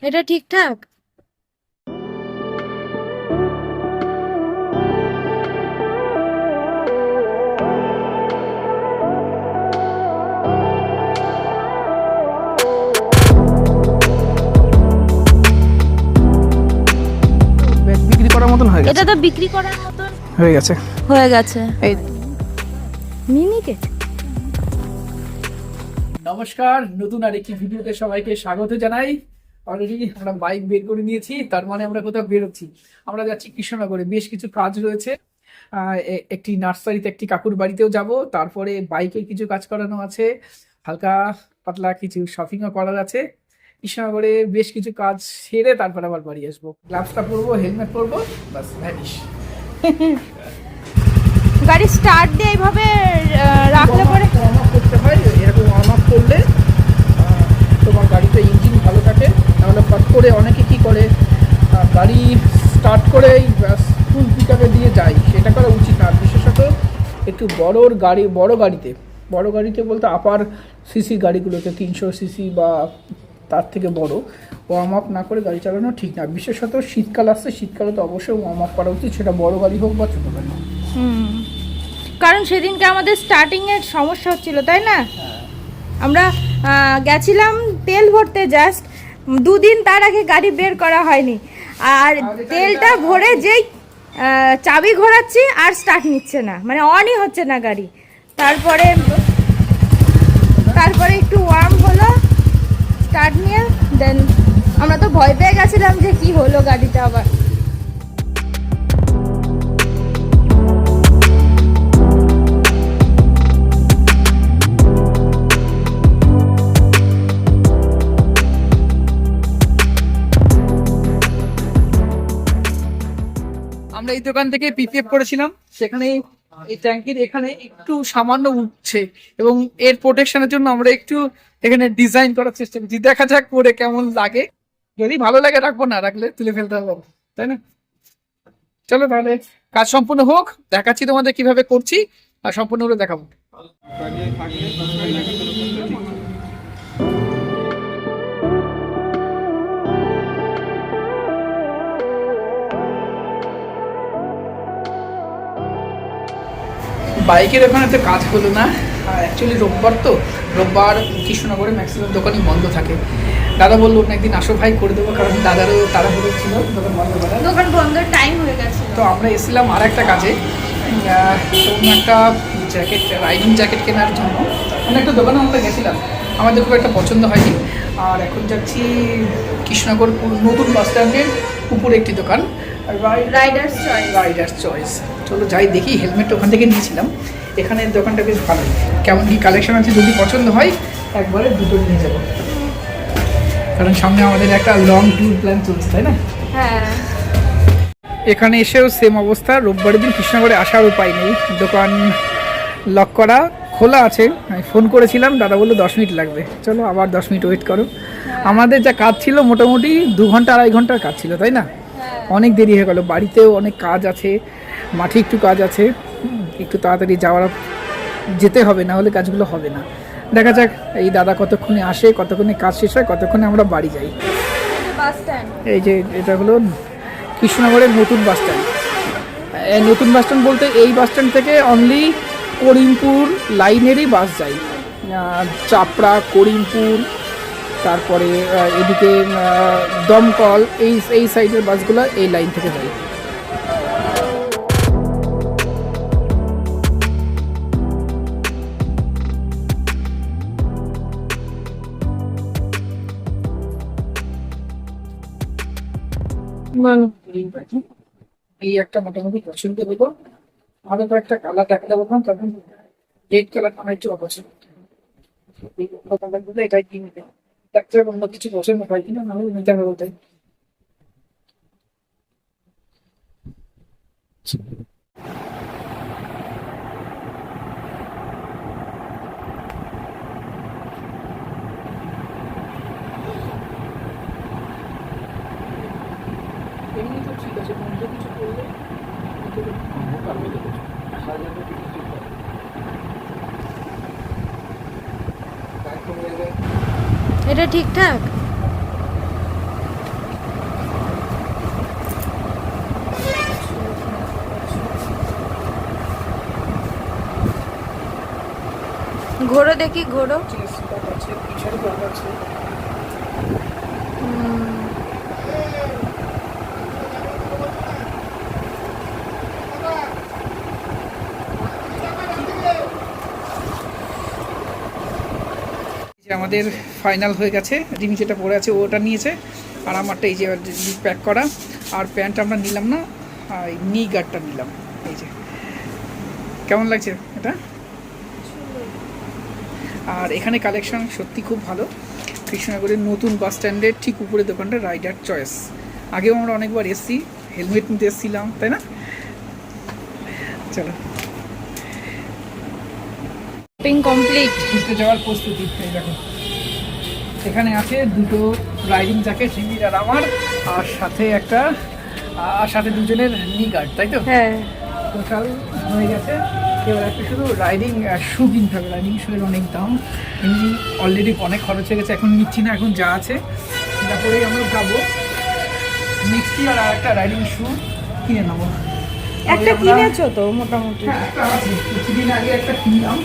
এটা ঠিকঠাক। বিক্রি করার মতন হয়ে গেছে। এটা তো বিক্রি করার মতন হয়ে গেছে। হয়ে গেছে। এই মিনিকে নমস্কার, নতুন আরেকটি ভিডিওতে সবাইকে স্বাগত জানাই। অলরেডি আমরা বাইক বের করে নিয়েছি, তার মানে আমরা কোথাও বেরোচ্ছি। আমরা যাচ্ছি কৃষ্ণনগরে, বেশ কিছু কাজ রয়েছে। একটি নার্সারিতে, একটি কাকুর বাড়িতেও যাব, তারপরে বাইকের কিছু কাজ করানো আছে, হালকা পাতলা কিছু শপিংও করার আছে। কৃষ্ণনগরে বেশ কিছু কাজ সেরে তারপর আবার বাড়ি আসবো। গ্লাভসটা পরবো, হেলমেট পরবো, বাস ভ্যানিশ। গাড়ি স্টার্ট দিয়ে এইভাবে রাখলে পরে ওয়ার্ম আপ করতে হয়। এরকম ওয়ার্ম আপ করলে তোমার গাড়িতে ইঞ্জিন ভালো থাকে। নাহলে ফট করে অনেকে কি করে, গাড়ি স্টার্ট করেই ফুল পিকআপে দিয়ে যায়, সেটা করা উচিত না। বিশেষত একটু বড় গাড়িতে বলতে আপার সিসি গাড়িগুলোতে 300 সিসি বা তার থেকে বড়, ওয়ার্ম আপ না করে গাড়ি চালানো ঠিক না। বিশেষত শীতকাল আসছে, শীতকালে তো অবশ্যই ওয়ার্ম আপ করা উচিত, সেটা বড় গাড়ি হোক বা ছোটো গাড়ি হোক। কারণ সেদিনকে আমাদের স্টার্টিং এর সমস্যা হচ্ছিল, তাই না? আমরা গেছিলাম তেল ভরতে, জাস্ট দুদিন তার আগে গাড়ি বের করা হয়নি, আর তেলটা ভরে যেই চাবি ঘোরাচ্ছি আর স্টার্ট নিচ্ছে না, মানে অনই হচ্ছে না গাড়ি। তারপরে একটু ওয়ার্ম হলো, স্টার্ট নিয়ে দেন আমরা তো ভয় পেয়ে গেছিলাম যে কি হলো গাড়িটা আবার। আমরা এই দোকান থেকে পিপিএফ করেছিলাম, সেখানে এই ট্যাঙ্কির এখানে একটু সামান্য উঠছে, এবং এর প্রোটেকশনের জন্য আমরা একটু এখানে ডিজাইন করার চেষ্টা করছি। দেখা যাক পরে কেমন লাগে, যদি ভালো লাগে রাখবো, না রাখলে তুলে ফেলতে হবে, তাই না? চলো তাহলে কাজ সম্পূর্ণ হোক, দেখাচ্ছি তোমাদের কিভাবে করছি, আর সম্পূর্ণ হলে দেখাবো। বাইকের ওখানে তো কাজ হলো না, অ্যাকচুয়ালি রোববার কৃষ্ণনগরে ম্যাক্সিমাম দোকানই বন্ধ থাকে। দাদা বললো একদিন আসো ভাই, করে দেবো, কারণ দাদারও তাড়াহুড়ো ছিল দোকান বন্ধ করার। দোকান বন্ধের টাইম হয়ে গেছে, তো আমরা এসেছিলাম আর একটা কাজে, একটা জ্যাকেট, রাইডিং জ্যাকেট কেনার জন্য। একটা দোকানে আমরা গেছিলাম, আমাদের খুব একটা পছন্দ হয়নি। আর এখন যাচ্ছি কৃষ্ণনগর নতুন বাস স্ট্যান্ডের উপরে একটি দোকান, রাইডার্স চয়েস। চলো যাই দেখি। হেলমেট ওখান থেকে নিয়েছিলাম, এখানে দোকানটা বেশ ভালোই, কেমন কি কালেকশন আছে, যদি পছন্দ হয় একবারে দুটো নিয়ে যাবো, কারণ সামনে আমাদের একটা লং ট্যুর প্ল্যান চলছে, তাই না? হ্যাঁ। এখানে এসেও সেম অবস্থা, রোববারের দিন কৃষ্ণনগরে আসার উপায় নেই, দোকান লক করা। খোলা আছে, আমি ফোন করেছিলাম, দাদা বললো 10 মিনিট লাগবে। চলো আবার 10 মিনিট ওয়েট করো। আমাদের যা কাজ ছিল মোটামুটি 2 ঘন্টা 2.5 ঘন্টার কাজ ছিল, তাই না? অনেক দেরি হয়ে গেল, বাড়িতেও অনেক কাজ আছে, মাঠে একটু কাজ আছে, একটু তাড়াতাড়ি যেতে হবে, না হলে কাজগুলো হবে না। দেখা যাক এই দাদা কতক্ষণে আসে, কতক্ষণে কাজ শেষ হয়, কতক্ষণে আমরা বাড়ি যাই। বাস স্ট্যান্ড, এই যে এটা হলো কৃষ্ণনগরের নতুন বাস স্ট্যান্ড। নতুন বাস স্ট্যান্ড বলতে এই বাস স্ট্যান্ড থেকে অনলি করিমপুর লাইনেরই বাস যায়, চাপড়া, করিমপুর, তারপরে এদিকে দমকল, এই সাইডের বাসগুলো এই লাইন থেকে যায়। এই একটা মোটামুটি পছন্দ হলো, আরো তো একটা কালার দেখাতে পারলাম, তখন রেড কালার আমার একটু অপছন্দ, এটাই কিনবে। ডাক্তার অন্য কিছু পছন্দ হয় কিনা, না হলে নিতে হবে বলতে। এমনি তো ঠিক আছে, অন্য কিছু করলে এটা ঠিকঠাক। ঘোরো দেখি, ঘোরো। আমাদের ফাইনাল হয়ে গেছে। রিমি যেটা পরে আছে ওটা নিয়েছে, আর আমারটা এই যে প্যাক করা। আর প্যান্ট আমরা নিলাম না, নি গার্ডটা নিলাম। এই যে কেমন লাগছে এটা? আর এখানে কালেকশন সত্যি খুব ভালো। কৃষ্ণনগরের নতুন বাস স্ট্যান্ডের ঠিক উপরে দোকানটা রাইডার চয়েস। আগেও আমরা অনেকবার এসছি, হেলমেট নিতে এসেছিলাম, তাই না? চলো শপিং কমপ্লিট। ঘুরতে যাওয়ার প্রস্তুতি। এই দেখো এখানে আছে দুটো রাইডিং জ্যাকেট, রিমির আর আমার, আর সাথে দুজনের নি গার্ড, তাই তো? হ্যাঁ, টোটাল হয়ে গেছে। এবার একটা শুধু রাইডিং শু কিনতে হবে। রাইডিং শু এর অনেক দাম, এমনি অলরেডি অনেক খরচ হয়ে গেছে। এখন নিচ্ছি না, এখন যা আছে তারপরেই আমরা যাবো। নেক্সট ইয়ার আর একটা রাইডিং শু কিনে নেবো। একটা কিনেছো তো মোটামুটি? হ্যাঁ, একটা আছে। কিছুদিন আগে একটা কিনলাম।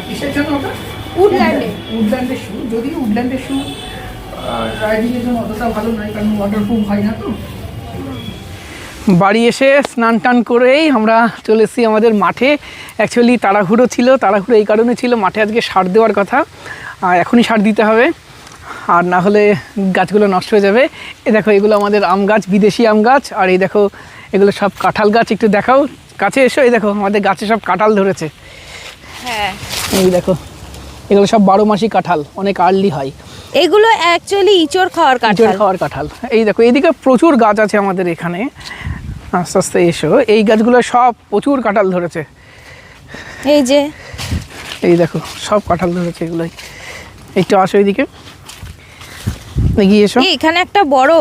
কিসের জন্য ওটা? উডল্যান্ডের শু। যদিও উডল্যান্ডের শু রাইডিংয়ের জন্য অতটা ভালো নয়, কারণ ওয়াটারপ্রুফ হয় না। তো বাড়ি এসে স্নান টান করেই আমরা চলে এসেছি আমাদের মাঠে। অ্যাকচুয়ালি তাড়াহুড়ো ছিল, তাড়াহুড়ো এই কারণে ছিল, মাঠে আজকে সার দেওয়ার কথা, আর এখনই সার দিতে হবে, আর না হলে গাছগুলো নষ্ট হয়ে যাবে। এই দেখো এগুলো আমাদের আম গাছ, বিদেশি আম গাছ। আর এই দেখো এগুলো সব কাঁঠাল গাছ। একটু দেখাও, কাছে এসো। এই দেখো আমাদের গাছে সব কাঁঠাল ধরেছে। হ্যাঁ, এই দেখো এগুলো সব 12 মাসি কাঁঠাল, অনেক আর্লি হয়। এগুলো অ্যাকচুয়ালি ইঁচড় খাওয়ার কাঁঠাল। এই দেখো এইদিকে প্রচুর গাছ আছে আমাদের এখানে। আস্তে আস্তে এসো, এই গাছগুলো সব প্রচুর কাঁঠাল ধরেছে। এই দেখো সব কাঁঠাল ধরেছে এগুলোই। একটু আসো এইদিকে, এগিয়ে এসো। এখানে একটা বড়,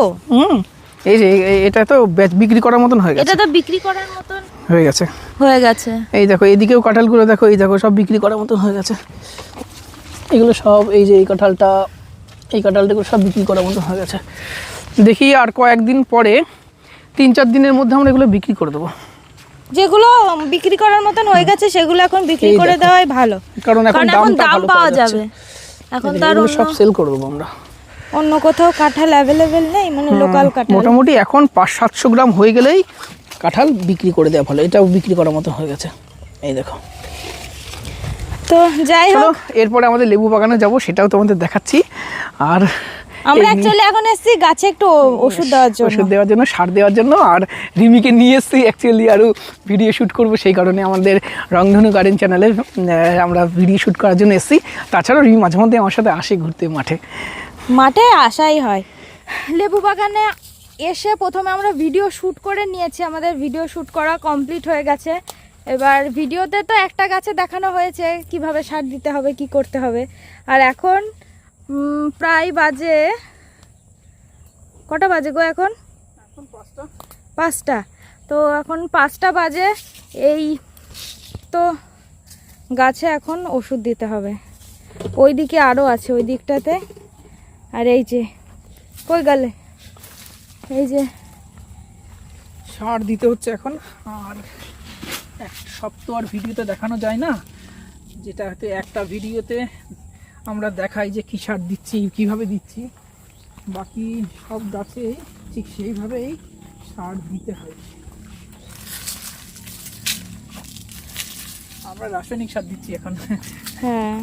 এই যে এটা তো বিক্রি করার মতন হয়ে গেছে। এটা তো বিক্রি করার মতন হয়ে গেছে। এই দেখো এইদিকেও কাঁঠালগুলো দেখো, এই দেখো সব বিক্রি করার মতন হয়ে গেছে। এগুলো সব এই যে এই কাঁঠালটাগুলো সব বিক্রি করার মতন হয়ে গেছে। দেখি আর কয়েকদিন পরে 3-4 দিনের মধ্যে আমরা এগুলো বিক্রি করে দেবো। যেগুলো বিক্রি করার মতন হয়ে গেছে সেগুলো এখন বিক্রি করে দেওয়াই ভালো, কারণ এখন দাম পাওয়া যাবে। এখন তো আর সব সেল করে দেবো আমরা। অন্য কোথাও কাঁঠাল অ্যাভেলেবেল নেই, মানে লোকাল কাঁঠাল। মোটামুটি এখন 500-700 গ্রাম হয়ে গেলেই কাঁঠাল বিক্রি করে দেওয়া ভালো। এটাও বিক্রি করার মতো হয়ে গেছে। এই দেখো। তো যাই হোক, এরপরে আমাদের লেবু বাগানে যাব, সেটাও তোমাদের দেখাচ্ছি। আর আমরা অ্যাকচুয়ালি এখন এসেছি গাছে একটু ওষুধ দেওয়ার জন্য, সার দেওয়ার জন্য। আর রিমিকে নিয়ে এসেছি অ্যাকচুয়ালি আরও ভিডিও শ্যুট করব, সেই কারণে আমাদের রংধনু গার্ডেন চ্যানেলে আমরা ভিডিও শ্যুট করার জন্য এসেছি। তাছাড়াও রিমি মাঝে মধ্যে আমার সাথে আসে ঘুরতে মাঠে আসাই হয়। লেবু বাগানে এসে প্রথমে আমরা ভিডিও শ্যুট করে নিয়েছি, আমাদের ভিডিও শ্যুট করা কমপ্লিট হয়ে গেছে। এবার ভিডিওতে তো একটা গাছে দেখানো হয়েছে কিভাবে সার দিতে হবে, কি করতে হবে। আর এখন প্রায় বাজে কটা বাজে গো? এখন 5টা। তো এখন 5টা বাজে। এই তো গাছে এখন ওষুধ দিতে হবে। ওই দিকে আরও আছে, ওই দিকটাতে। আর এই যে কই গেলে, এই যে সার দিতে হচ্ছে এখন। আর সব তো আর ভিডিওতে দেখানো যায় না, যেটা হয়তো একটা ভিডিওতে আমরা দেখাই যে কী সার দিচ্ছি, কীভাবে দিচ্ছি, বাকি সব গাছে ঠিক সেইভাবেই সার দিতে হয়। আমরা রাসায়নিক সার দিচ্ছি এখন। হ্যাঁ,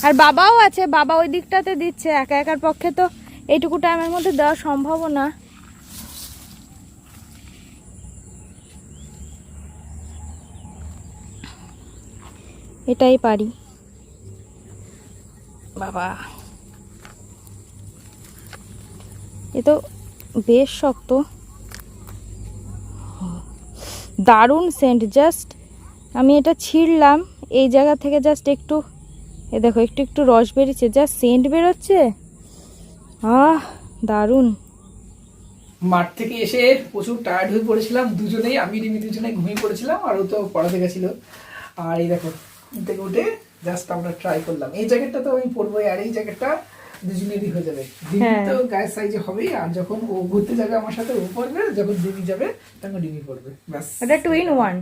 আর বাবাও আছে, বাবা ওই দিকটাতে দিচ্ছে। একার পক্ষে তো এইটুকু টাইমের মধ্যে দেওয়া সম্ভব না। এটাই পারি। বাবা, এ তো বেশ শক্ত, দারুণ সেন্ট। জাস্ট আমি এটা ছিঁড়লাম, এই জায়গা থেকে জাস্ট একটু, এ দেখো একটু রস বেরিয়েছে, জাস্ট সেন্ট বেরোচ্ছে। দারুণ। মাঠ থেকে এসে প্রচুর টায়ার্ড হয়ে পড়েছিলাম দুজনেই, আমি রিমি দুজনেই ঘুমিয়ে পড়েছিলাম, আর ও তো পড়াতে গেছিল। আর এই দেখো থেকে উঠে জাস্ট আমরা ট্রাই করলাম। এই জ্যাকেটটা তো আমি পরবো, আর এই জ্যাকেটটা দুজনেরই হয়ে যাবে। রিমি তো গায়ের সাইজে হবেই, আর যখন ও ঘুরতে যাবে আমার সাথে ও পরবে, যখন রিমি যাবে তখন রিমি পরবে, ব্যাস। এটা 2 in 1।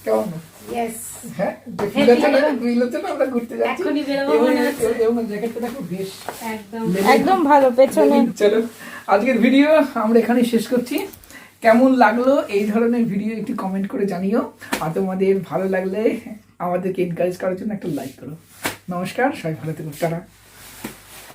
কেমন? ইয়েস হ্যাঁ, যে feel হচ্ছে না, feel হচ্ছে না আমরা ঘুরতে যাচ্ছি। এখনই বেরোবো এবং- মনে হচ্ছে। এবং জ্যাকেটটা দেখো বেশ একদম একদম ভালো পেছনে। চলো আজকের ভিডিও আমরা এখানেই শেষ করছি। কেমন লাগলো এই ধরনের ভিডিও একটু কমেন্ট করে জানিও, আর তোমাদের ভালো লাগলে আমাদেরকে এনকারেজ করার জন্য একটা লাইক করো। নমস্কার, সবাই ভালো থেকো, টাটা।